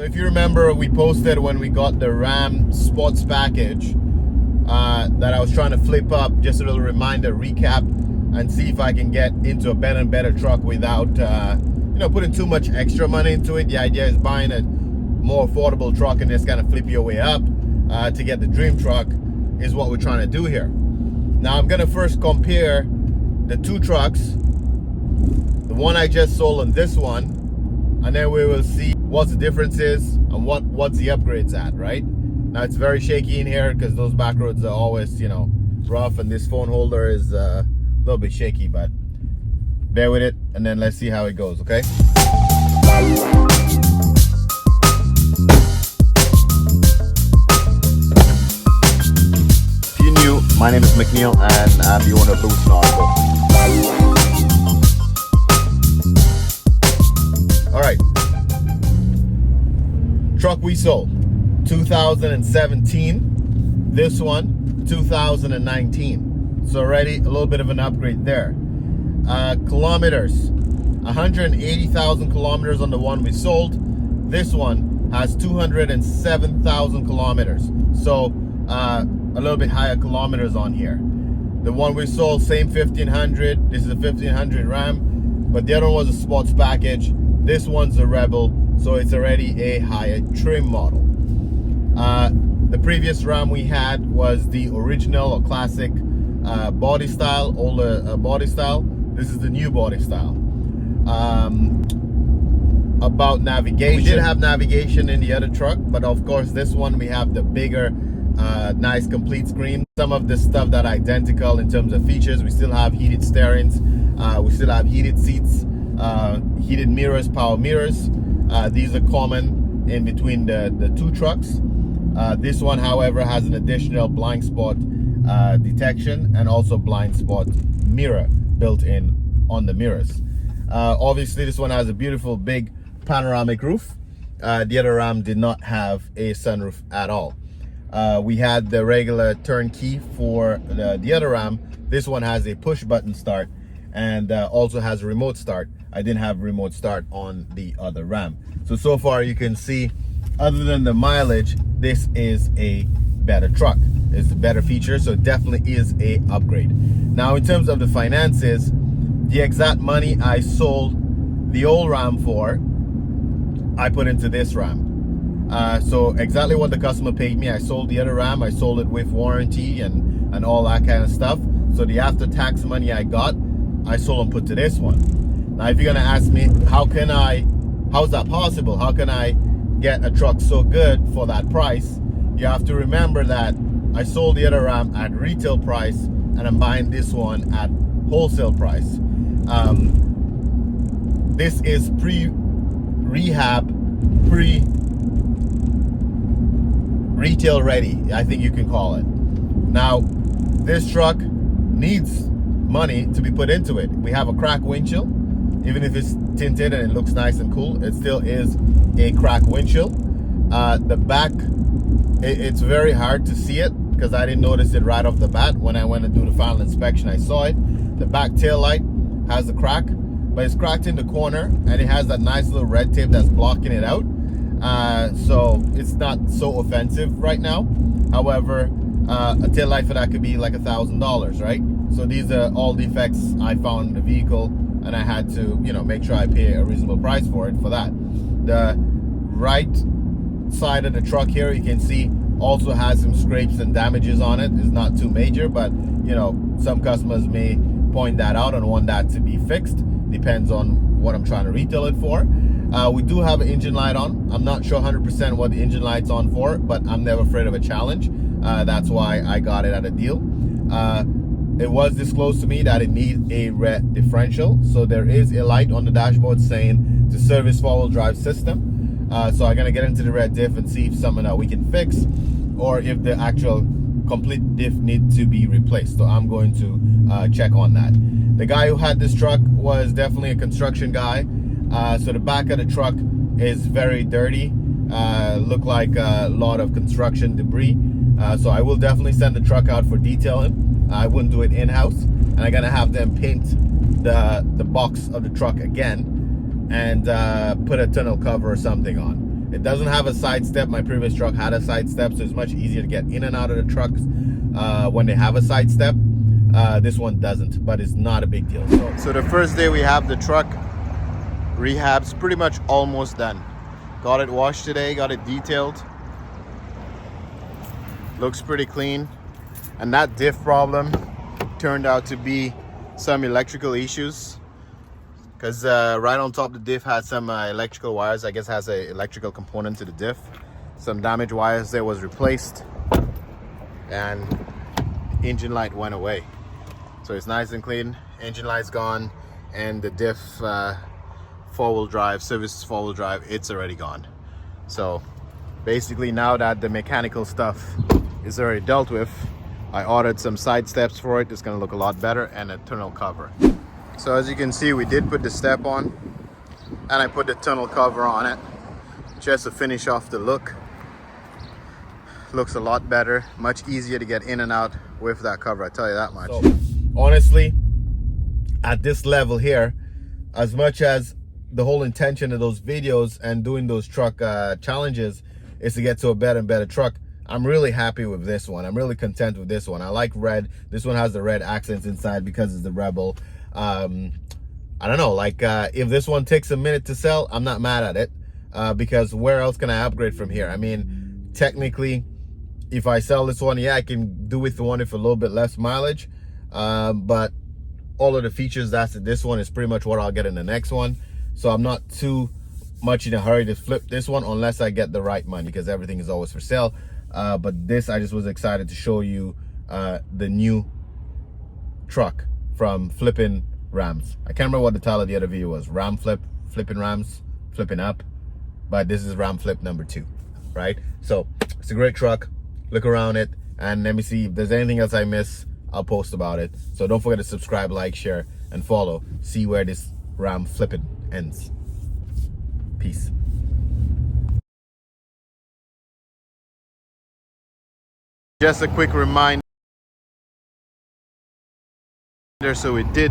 So if you remember, we posted when we got the Ram Sports package that I was trying to flip up. Just a little reminder, recap, and see if I can get into a better and better truck without putting too much extra money into it. The idea is buying a more affordable truck and just kind of flip your way up to get the dream truck is what we're trying to do here. Now I'm gonna first compare the two trucks, the one I just sold and this one, and then we will see what the difference is and what's the upgrades at, right? Now it's very shaky in here because those back roads are always, rough, and this phone holder is a little bit shaky, but bear with it, and then let's see how it goes, okay? If you're new, my name is McNeil, and I'm the owner of Louison Auto. All right, truck we sold, 2017. This one, 2019. So already a little bit of an upgrade there. Kilometers, 180,000 kilometers on the one we sold. This one has 207,000 kilometers. So a little bit higher kilometers on here. The one we sold, same 1500. This is a 1500 Ram, but the other one was a sports package. This one's a Rebel, so it's already a higher trim model. The previous Ram we had was the original or classic body style, older body style. This is the new body style. About navigation, we did have navigation in the other truck, but of course this one we have the bigger, nice complete screen. Some of the stuff that are identical in terms of features. We still have heated steerings, we still have heated seats, heated mirrors, power mirrors. These are common in between the two trucks. This one, however, has an additional blind spot detection and also blind spot mirror built in on the mirrors. Obviously this one has a beautiful big panoramic roof. The other Ram did not have a sunroof at all. We had the regular turnkey for the other Ram. This one has a push button start and also has a remote start. I didn't have remote start on the other Ram. So far you can see, other than the mileage, this is a better truck. It's a better feature, so it definitely is a upgrade. Now in terms of the finances, the exact money I sold the old Ram for, I put into this Ram. So exactly what the customer paid me, I sold the other Ram. I sold it with warranty and all that kind of stuff. So the after tax money I got, I sold and put to this one. Now if you're gonna ask me, how's that possible? How can I get a truck so good for that price? You have to remember that I sold the other Ram at retail price and I'm buying this one at wholesale price. This is pre-rehab, pre-retail ready, I think you can call it. Now this truck needs money to be put into it. We have a cracked windshield. Even if it's tinted and it looks nice and cool, it still is a cracked windshield. The back, it's very hard to see it because I didn't notice it right off the bat. When I went to do the final inspection, I saw it. The back tail light has a crack, but it's cracked in the corner and it has that nice little red tape that's blocking it out. So it's not so offensive right now. However, a tail light for that could be like $1,000, right? So these are all defects I found in the vehicle, and I had to, make sure I pay a reasonable price for it for that. The right side of the truck here, you can see, also has some scrapes and damages on it. It's not too major, but some customers may point that out and want that to be fixed. Depends on what I'm trying to retail it for. We do have an engine light on. I'm not sure 100% what the engine light's on for, but I'm never afraid of a challenge. That's why I got it at a deal. It was disclosed to me that it needs a red differential, so there is a light on the dashboard saying to service four-wheel drive system. So I'm gonna get into the red diff and see if something that we can fix, or if the actual complete diff needs to be replaced. So I'm going to check on that. The guy who had this truck was definitely a construction guy. So the back of the truck is very dirty. Look like a lot of construction debris. So I will definitely send the truck out for detailing. I wouldn't do it in-house, and I'm gonna have them paint the box of the truck again and put a tonneau cover or something on. It doesn't have a side step. My previous truck had a side step, so it's much easier to get in and out of the trucks when they have a side step. This one doesn't, but it's not a big deal. So the first day we have the truck rehab's pretty much almost done. Got it washed today, got it detailed. Looks pretty clean. And that diff problem turned out to be some electrical issues, because right on top of the diff had some electrical wires. I guess has an electrical component to the diff. Some damaged wires there was replaced, and engine light went away. So it's nice and clean. Engine light's gone, and the diff four-wheel drive, service four-wheel drive, it's already gone. So basically, now that the mechanical stuff is already dealt with, I ordered some side steps for it. It's gonna look a lot better, and a tonneau cover. So as you can see, we did put the step on, and I put the tonneau cover on it just to finish off the look. Looks a lot better, much easier to get in and out with that cover, I tell you that much. So, honestly, at this level here, as much as the whole intention of those videos and doing those truck challenges is to get to a better and better truck, I'm really happy with this one. I'm really content with this one. I like red. This one has the red accents inside because it's the Rebel. I don't know, like if this one takes a minute to sell, I'm not mad at it, because where else can I upgrade from here? I mean, technically, if I sell this one, yeah, I can do with the one with a little bit less mileage, but all of the features that's in this one is pretty much what I'll get in the next one. So I'm not too much in a hurry to flip this one unless I get the right money, because everything is always for sale. But this, I just was excited to show you the new truck from Flippin' Rams. I can't remember what the title of the other video was. Ram Flip, Flippin' Rams, Flipping Up. But this is Ram Flip number 2, right? So it's a great truck. Look around it, and let me see if there's anything else I miss. I'll post about it. So don't forget to subscribe, like, share, and follow. See where this Ram Flippin' ends. Peace. Just a quick reminder, so we did